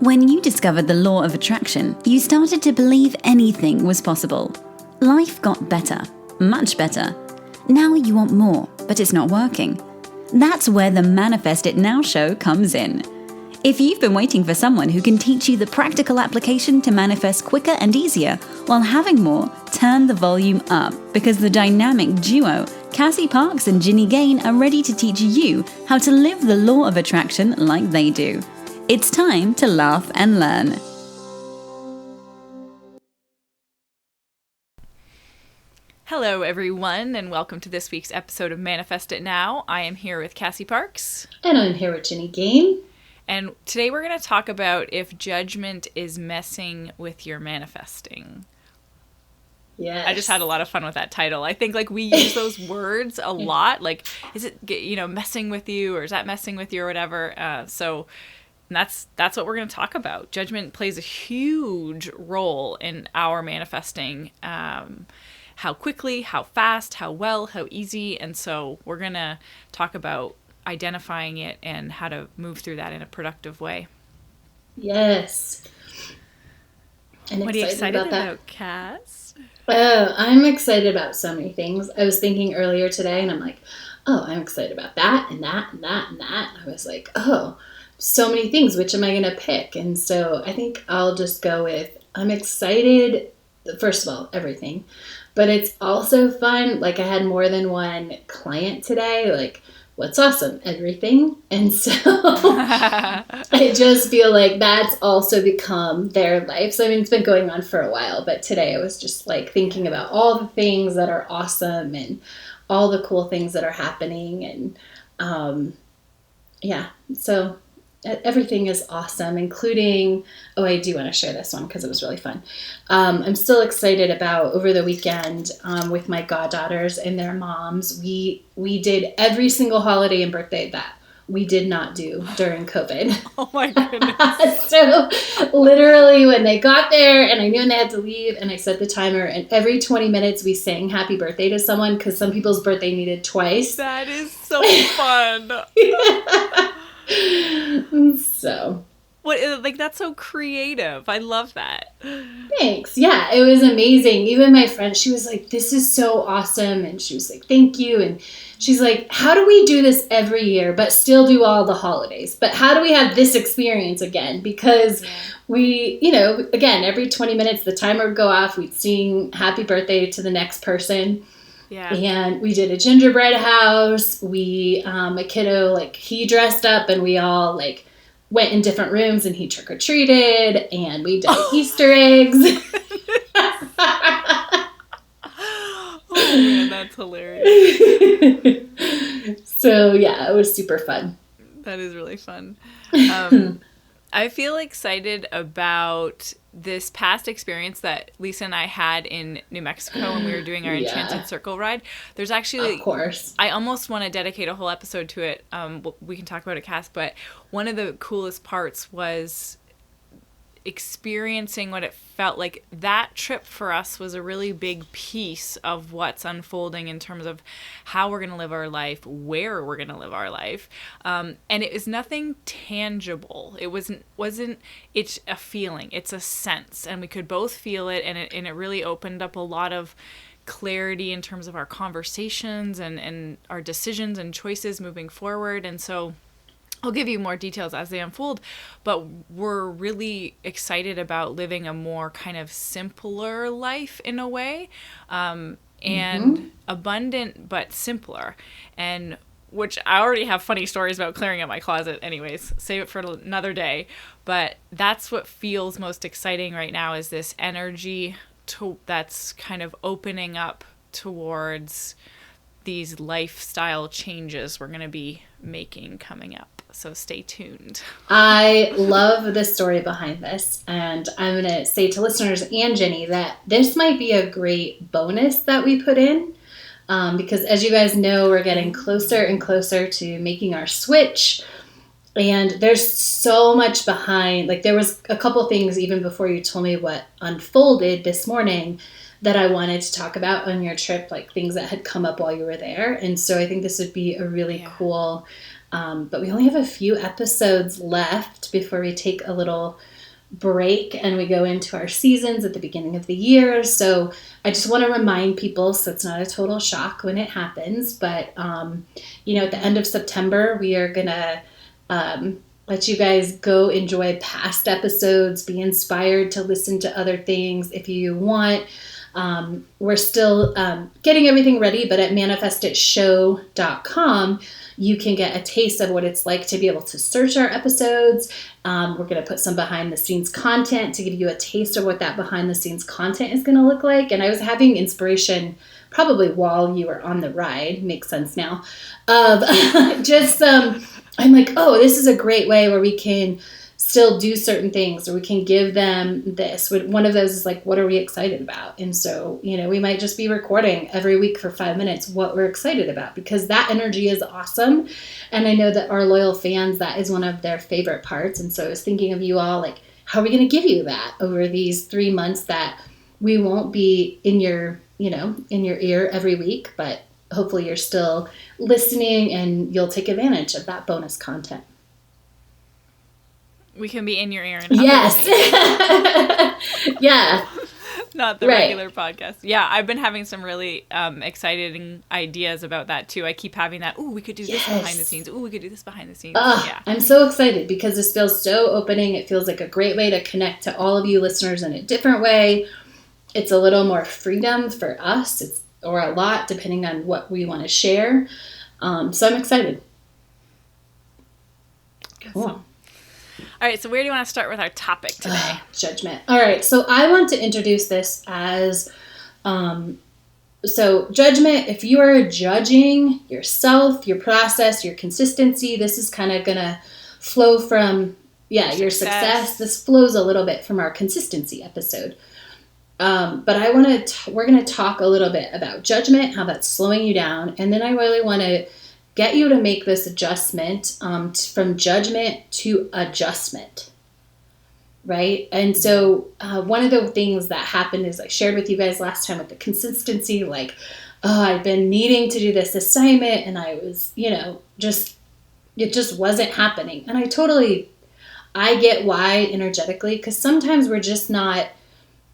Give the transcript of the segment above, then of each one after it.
When you discovered the law of attraction, you started to believe anything was possible. Life got better, much better. Now you want more, but it's not working. That's where the Manifest It Now show comes in. If you've been waiting for someone who can teach you the practical application to manifest quicker and easier while having more, turn the volume up, because the dynamic duo, Cassie Parks and Ginny Gain, are ready to teach you how to live the law of attraction like they do. It's time to laugh and learn. Hello, everyone, and welcome to this week's episode of Manifest It Now. I am here with Cassie Parks. And I'm here with Ginny Gain. And today we're going to talk about if judgment is messing with your manifesting. Yes. I just had a lot of fun with that title. I think we use those words a lot. Is it, messing with you, or is that messing with you, or whatever? So that's what we're going to talk about. Judgment plays a huge role in our manifesting. How quickly, how fast, how well, how easy. And so we're going to talk about identifying it and how to move through that in a productive way. Yes. And what are you excited about, Cass? Oh, I'm excited about so many things. I was thinking earlier today, and I'm like, oh, I'm excited about that and that and that and that. And I was like, oh, so many things. Which am I going to pick? And so I think I'll just go with, I'm excited, first of all, everything. But it's also fun. I had more than one client today, what's awesome? Everything. And so I just feel like that's also become their life. So, it's been going on for a while, but today I was just thinking about all the things that are awesome and all the cool things that are happening. And so everything is awesome, including, I do want to share this one because it was really fun. I'm still excited about over the weekend with my goddaughters and their moms. We did every single holiday and birthday that we did not do during COVID. Oh my goodness. So literally when they got there and I knew when they had to leave and I set the timer, and every 20 minutes we sang happy birthday to someone because some people's birthday needed twice. That is so fun. So that's so creative. I love that. Thanks. Yeah, it was amazing. Even my friend, she was like, this is so awesome. And she was like, thank you. And she's like, how do we do this every year but still do all the holidays? But how do we have this experience again? Because we, again, every 20 minutes the timer would go off. We'd sing happy birthday to the next person. Yeah. And we did a gingerbread house. We, a kiddo, he dressed up and we all went in different rooms and he trick-or-treated and we did Easter eggs. Oh man, that's hilarious. So yeah, it was super fun. That is really fun. I feel excited about this past experience that Lisa and I had in New Mexico when we were doing our Enchanted circle ride. There's actually, of course, I almost want to dedicate a whole episode to it. We can talk about it, Cass, but one of the coolest parts was experiencing what it felt like. That trip for us was a really big piece of what's unfolding in terms of how we're going to live our life, where we're going to live our life. And it was nothing tangible. It wasn't, it's a feeling, it's a sense, and we could both feel it. And it really opened up a lot of clarity in terms of our conversations and our decisions and choices moving forward. And so I'll give you more details as they unfold, but we're really excited about living a more kind of simpler life in a way, and abundant but simpler, and which I already have funny stories about clearing out my closet anyways, save it for another day. But that's what feels most exciting right now, is this energy that's kind of opening up towards these lifestyle changes we're going to be making coming up. So stay tuned. I love the story behind this. And I'm going to say to listeners and Ginny that this might be a great bonus that we put in. Because as you guys know, we're getting closer and closer to making our switch. And there's so much behind. There was a couple things even before you told me what unfolded this morning that I wanted to talk about on your trip, things that had come up while you were there. And so I think this would be a really cool But we only have a few episodes left before we take a little break and we go into our seasons at the beginning of the year. So I just want to remind people, so it's not a total shock when it happens, but at the end of September, we are gonna let you guys go enjoy past episodes, be inspired to listen to other things if you want. We're still getting everything ready, but at manifestitshow.com, you can get a taste of what it's like to be able to search our episodes. We're going to put some behind the scenes content to give you a taste of what that behind the scenes content is going to look like. And I was having inspiration probably while you were on the ride, makes sense now, of just, I'm like, oh, this is a great way where we can still do certain things, or we can give them this. One of those is like, what are we excited about? And so, we might just be recording every week for 5 minutes what we're excited about, because that energy is awesome. And I know that our loyal fans, that is one of their favorite parts. And so I was thinking of you all, like, how are we going to give you that over these 3 months that we won't be in your ear every week, but hopefully you're still listening and you'll take advantage of that bonus content. We can be in your ear. Yes. Yeah. Not the regular podcast. Yeah, I've been having some really exciting ideas about that too. I keep having that, we could do this behind the scenes. We could do this behind the scenes. Yeah. I'm so excited because this feels so opening. It feels like a great way to connect to all of you listeners in a different way. It's a little more freedom for us, or a lot, depending on what we want to share. So I'm excited. Cool. All right, so where do you want to start with our topic today? Judgment. All right, so I want to introduce this as, judgment, if you are judging yourself, your process, your consistency, this is kind of going to flow from, your success. This flows a little bit from our consistency episode. But we're going to talk a little bit about judgment, how that's slowing you down, and then I really want to get you to make this adjustment from judgment to adjustment, right? And so one of the things that happened is I shared with you guys last time with the consistency, like, I've been needing to do this assignment and I was, it just wasn't happening. And I get why energetically, because sometimes we're just not,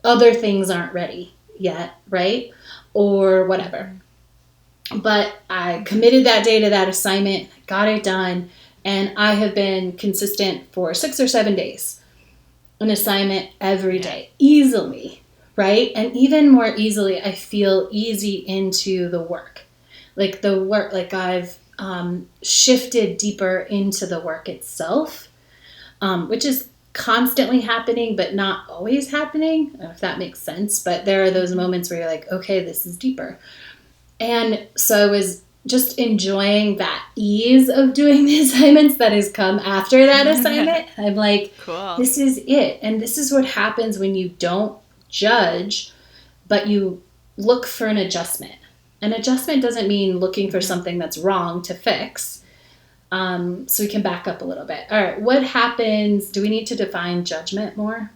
other things aren't ready yet, right? Or whatever. But I committed that day to that assignment, got it done, and I have been consistent for 6 or 7 days. An assignment every day, easily, right? And even more easily, I feel easy into the work. Like I've shifted deeper into the work itself, which is constantly happening, but not always happening. I don't know if that makes sense, but there are those moments where you're like, okay, this is deeper. And so I was just enjoying that ease of doing the assignments that has come after that assignment. I'm like, cool. This is it. And this is what happens when you don't judge, but you look for an adjustment. An adjustment doesn't mean looking for something that's wrong to fix. So we can back up a little bit. All right. What happens? Do we need to define judgment more?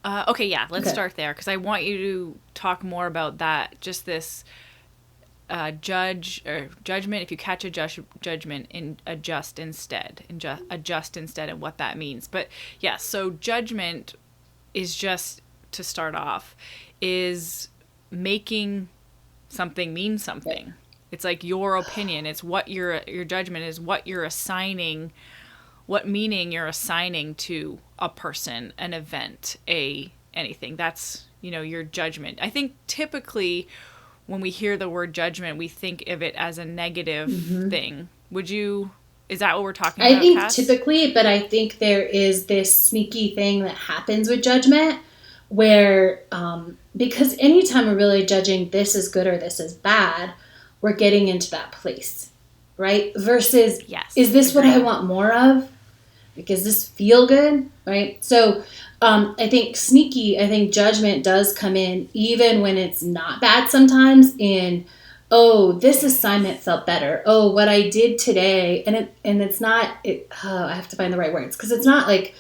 Okay, yeah, let's start there, because I want you to talk more about that, just this judgment, if you catch a judgment, adjust instead, and what that means. But yeah, so judgment is just, to start off, is making something mean something. Right. It's like your opinion. It's what your judgment is, what you're assigning, what meaning you're assigning to a person, an event, anything. That's, your judgment. I think typically when we hear the word judgment, we think of it as a negative thing. Is that what we're talking about, I think Cass? Typically, but I think there is this sneaky thing that happens with judgment where, because anytime we're really judging this is good or this is bad, we're getting into that place, right? Versus, is this what I want more of? Does this feel good, right? So I think judgment does come in even when it's not bad sometimes in, this assignment felt better. What I did today, and it's not, I have to find the right words, because it's not like,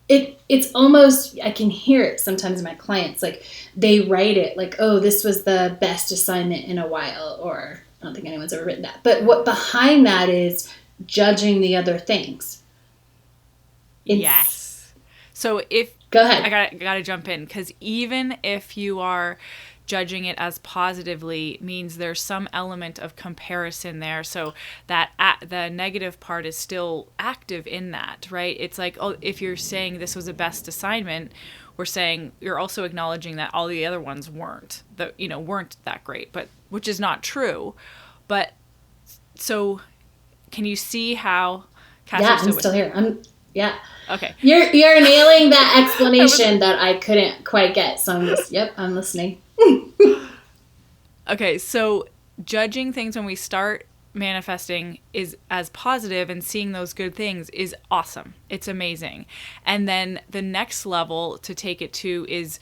it's almost, I can hear it sometimes in my clients, like they write it like, this was the best assignment in a while, or I don't think anyone's ever written that. But what behind that is judging the other things. Yes. So go ahead. I gotta jump in, because even if you are judging it as positively, means there's some element of comparison there. So that the negative part is still active in that, right? It's like, oh, if you're saying this was a best assignment, we're saying you're also acknowledging that all the other ones weren't that great, but which is not true. But so can you see how? Cass, yeah, I'm still here. Yeah. Okay. You're nailing that explanation that I couldn't quite get. So I'm listening. Okay, so judging things when we start manifesting is as positive, and seeing those good things is awesome. It's amazing. And then the next level to take it to is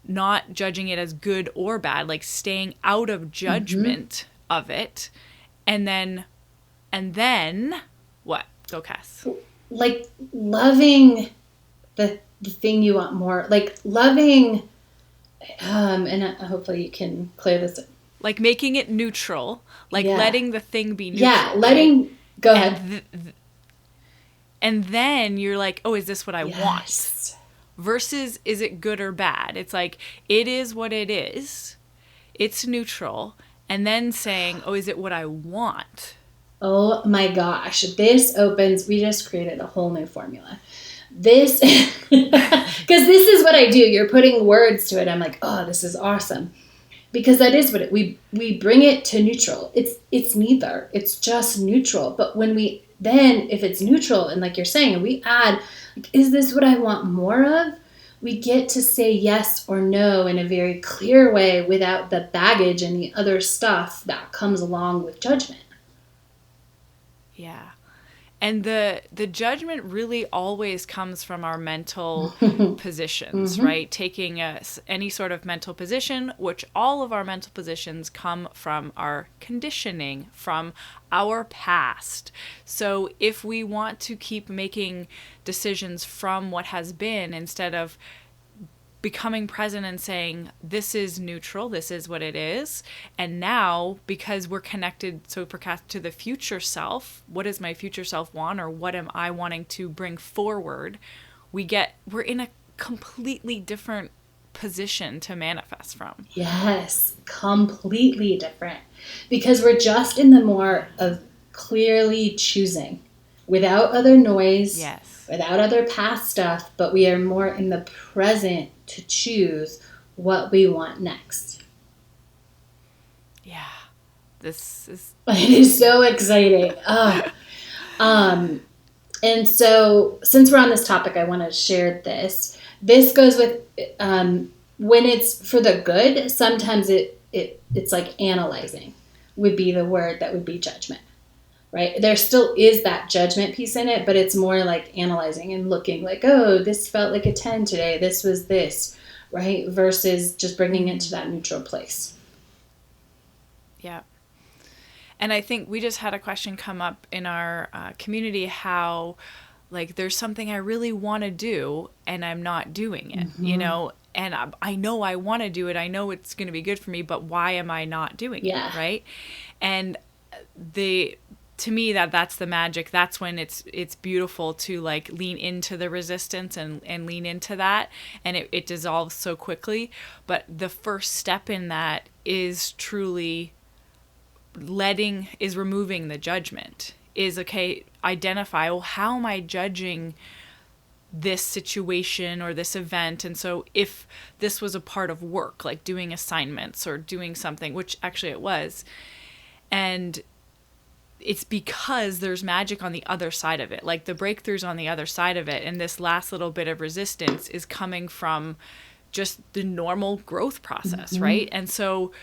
not judging it as good or bad, like staying out of judgment of it. And then what? Go, Cass. Like loving the thing you want more, like loving, and hopefully you can clear this up. Like making it neutral, like letting the thing be neutral. Yeah, letting, go ahead. And then you're like, oh, is this what I want? Versus, is it good or bad? It's like, it is what it is. It's neutral. And then saying, oh, is it what I want? Oh my gosh, we just created a whole new formula. Because this is what I do. You're putting words to it. I'm like, oh, this is awesome. Because that is what we bring it to neutral. It's neither. It's just neutral. But if it's neutral, and like you're saying, we add, like, is this what I want more of? We get to say yes or no in a very clear way without the baggage and the other stuff that comes along with judgment. Yeah. And the judgment really always comes from our mental positions, right? Taking any sort of mental position, which all of our mental positions come from our conditioning, from our past. So if we want to keep making decisions from what has been, instead of becoming present and saying, this is neutral, this is what it is. And now, because we're connected to the future self, what does my future self want, or what am I wanting to bring forward? We're in a completely different position to manifest from. Yes, completely different. Because we're just in the more of clearly choosing, without other noise, without other past stuff, but we are more in the present to choose what we want next. Yeah. It is so exciting. And so since we're on this topic, I want to share this. This goes with when it's for the good, sometimes it's like analyzing would be the word that would be judgment. Right? There still is that judgment piece in it, but it's more like analyzing and looking like, oh, this felt like a 10 today. This was this, right? Versus just bringing it to that neutral place. Yeah. And I think we just had a question come up in our community, how like there's something I really want to do and I'm not doing it, and I know I want to do it. I know it's going to be good for me, but why am I not doing it? Right. And to me, that's the magic. That's when it's beautiful to like lean into the resistance and lean into that, and it dissolves so quickly. But the first step in that is truly removing the judgment. Identify, well, how am I judging this situation or this event? And so if this was a part of work, like doing assignments or doing something, which actually it was, and it's because there's magic on the other side of it. Like the breakthroughs on the other side of it. And this last little bit of resistance is coming from just the normal growth process, right? And so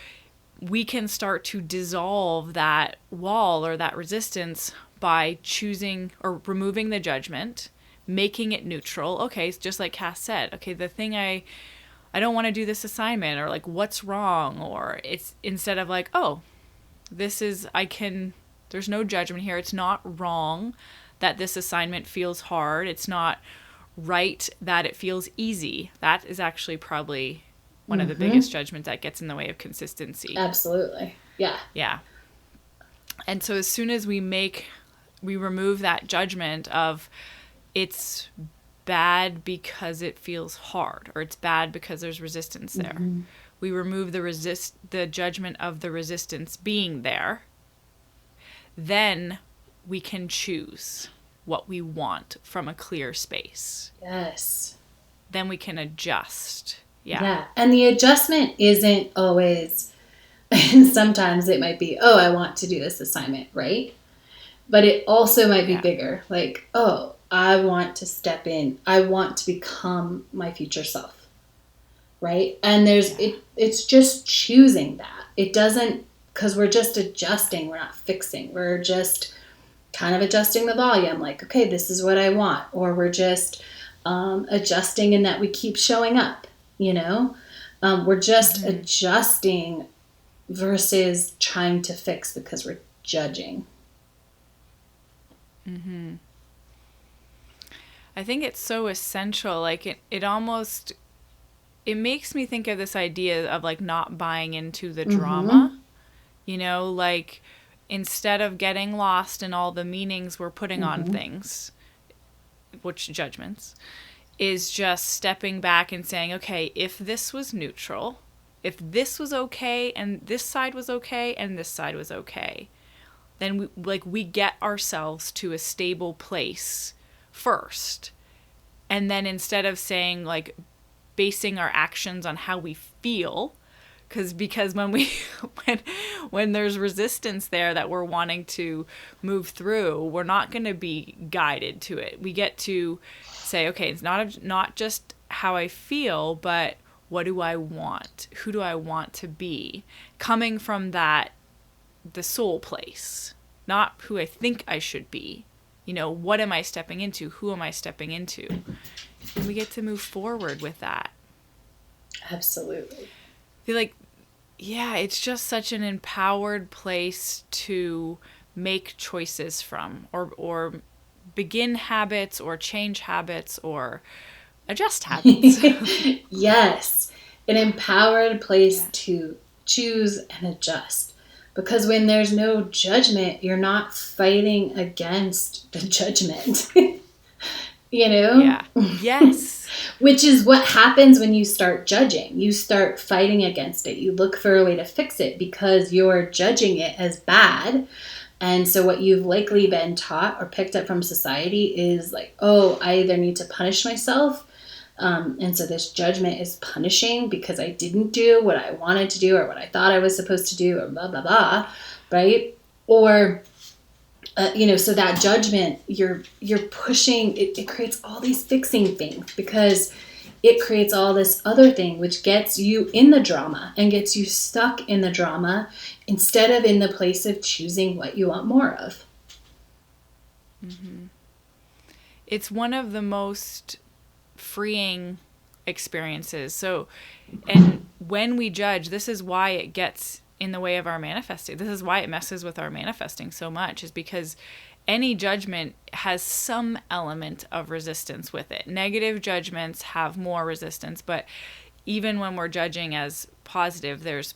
we can start to dissolve that wall or that resistance by choosing or removing the judgment, making it neutral. Okay, just like Cass said, okay, the thing I don't want to do this assignment, or like what's wrong, or it's instead of like, oh, there's no judgment here. It's not wrong that this assignment feels hard. It's not right that it feels easy. That is actually probably one of the biggest judgments that gets in the way of consistency. Absolutely. Yeah. Yeah. And so as soon as we remove that judgment of it's bad because it feels hard, or it's bad because there's resistance there. Mm-hmm. We remove the judgment of the resistance being there. Then we can choose what we want from a clear space. Yes. Then we can adjust. Yeah. And the adjustment isn't always, and sometimes it might be, oh, I want to do this assignment, right? But it also might be bigger. Like, oh, I want to step in. I want to become my future self. Right? And it's just choosing that. It doesn't, because we're just adjusting. We're not fixing. We're just kind of adjusting the volume. Like, okay, this is what I want. Or we're just adjusting in that we keep showing up, you know? We're just adjusting versus trying to fix because we're judging. Mm-hmm. I think it's so essential. Like it almost, it makes me think of this idea of like not buying into the drama, you know, like instead of getting lost in all the meanings we're putting on things, which judgments, is just stepping back and saying, okay, if this was neutral, if this was okay and this side was okay and this side was okay, then we get ourselves to a stable place first. And then instead of saying like basing our actions on how we feel, because when there's resistance there that we're wanting to move through, we're not going to be guided to it. We get to say, okay, it's not just how I feel, but what do I want? Who do I want to be? Coming from that, the soul place, not who I think I should be. You know, what am I stepping into? Who am I stepping into? And we get to move forward with that. Absolutely. I feel like, yeah, it's just such an empowered place to make choices from, or begin habits, or change habits, or adjust habits. Yes. An empowered place to choose and adjust. Because when there's no judgment, you're not fighting against the judgment. You know? Yeah. Yes. Which is what happens when you start judging. You start fighting against it. You look for a way to fix it because you're judging it as bad. And so what you've likely been taught or picked up from society is like, oh, I either need to punish myself. And so this judgment is punishing because I didn't do what I wanted to do or what I thought I was supposed to do or blah, blah, blah, right? Or, so that judgment, you're pushing, it creates all these fixing things because it creates all this other thing which gets you in the drama and gets you stuck in the drama instead of in the place of choosing what you want more of. Mm-hmm. It's one of the most freeing experiences. So, and when we judge, this is why it gets in the way of our manifesting. This is why it messes with our manifesting so much, is because any judgment has some element of resistance with it. Negative judgments have more resistance, but even when we're judging as positive, there is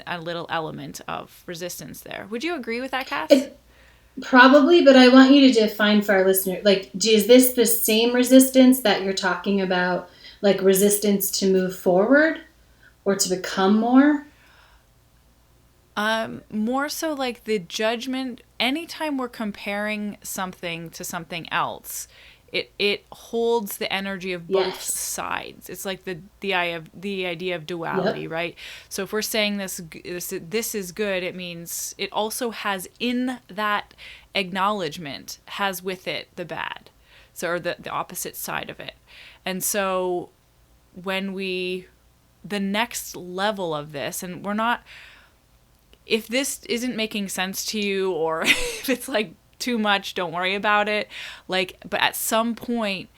a little element of resistance there. Would you agree with that, Cass? Probably, but I want you to define for our listener, like, is this the same resistance that you're talking about, like resistance to move forward or to become more? More so like the judgment. Anytime we're comparing something to something else, it holds the energy of both sides. It's like the idea of duality, right? So if we're saying this is good, it means it also has in that acknowledgement has with it the bad, so or the opposite side of it. And so when the next level of this, and we're not, if this isn't making sense to you, or if it's like too much, don't worry about it. Like, but at some point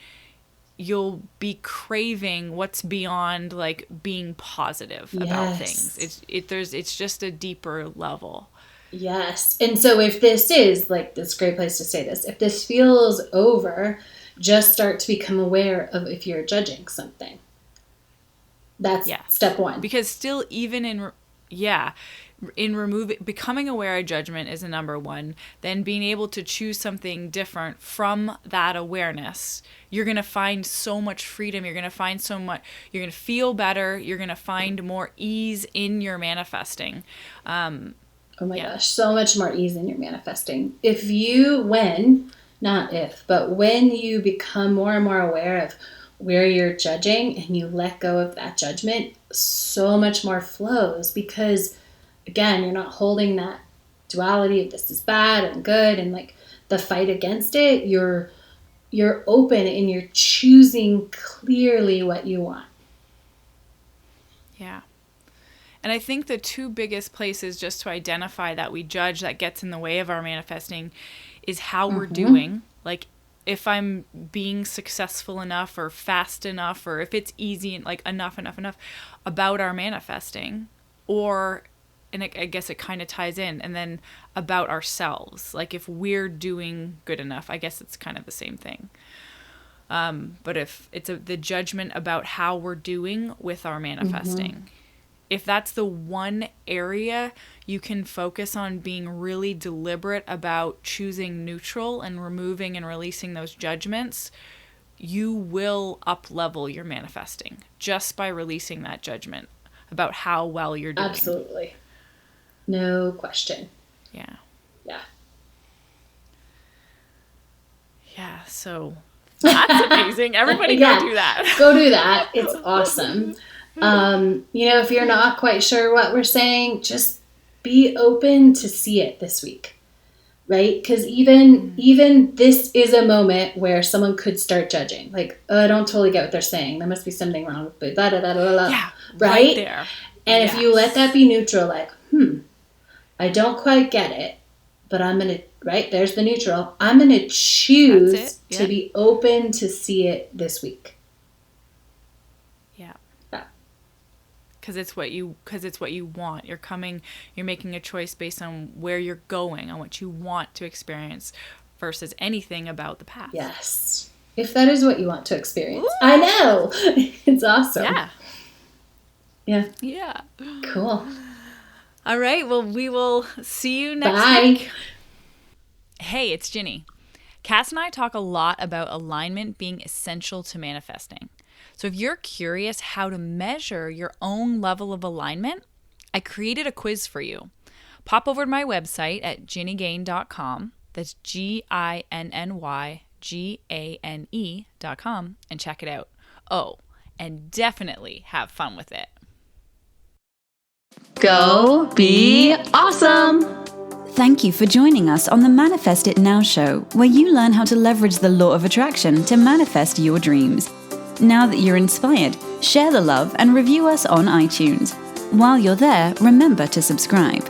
you'll be craving what's beyond like being positive about things. It's just a deeper level. Yes. And so if this is like, this great place to say this, if this feels over, just start to become aware of if you're judging something. That's step one. Because still, even in, becoming aware of judgment is a number one. Then being able to choose something different from that awareness, you're going to find so much freedom. You're going to find so much, you're going to feel better. You're going to find more ease in your manifesting. Oh my gosh, so much more ease in your manifesting. When you become more and more aware of where you're judging and you let go of that judgment, so much more flows, because again, you're not holding that duality of this is bad and good and like the fight against it. You're open and you're choosing clearly what you want. Yeah. And I think the two biggest places just to identify that we judge that gets in the way of our manifesting is how we're doing. Like if I'm being successful enough or fast enough, or if it's easy and like enough about our manifesting, and I guess it kind of ties in, and then about ourselves. Like if we're doing good enough, I guess it's kind of the same thing. But if it's the judgment about how we're doing with our manifesting, if that's the one area you can focus on being really deliberate about choosing neutral and removing and releasing those judgments, you will up-level your manifesting just by releasing that judgment about how well you're doing. Absolutely. No question. Yeah. Yeah. Yeah, so that's amazing. Everybody go do that. Go do that. It's awesome. If you're not quite sure what we're saying, just be open to see it this week, right? Because even this is a moment where someone could start judging. Like, oh, I don't totally get what they're saying. There must be something wrong with it. Blah, blah, blah, blah, blah. Yeah, right there. And if you let that be neutral, like, I don't quite get it, but I'm going to, right? There's the neutral. I'm going to choose to be open to see it this week. Because it's what you want. You're making a choice based on where you're going, on what you want to experience versus anything about the past. Yes. If that is what you want to experience. Ooh. I know. It's awesome. Yeah. Yeah. Cool. All right. Well, we will see you next week. Hey, it's Ginny. Cass and I talk a lot about alignment being essential to manifesting. So if you're curious how to measure your own level of alignment, I created a quiz for you. Pop over to my website at ginnygain.com. That's GINNYGANE.com and check it out. Oh, and definitely have fun with it. Go be awesome! Thank you for joining us on the Manifest It Now show, where you learn how to leverage the law of attraction to manifest your dreams. Now that you're inspired, share the love and review us on iTunes. While you're there, remember to subscribe.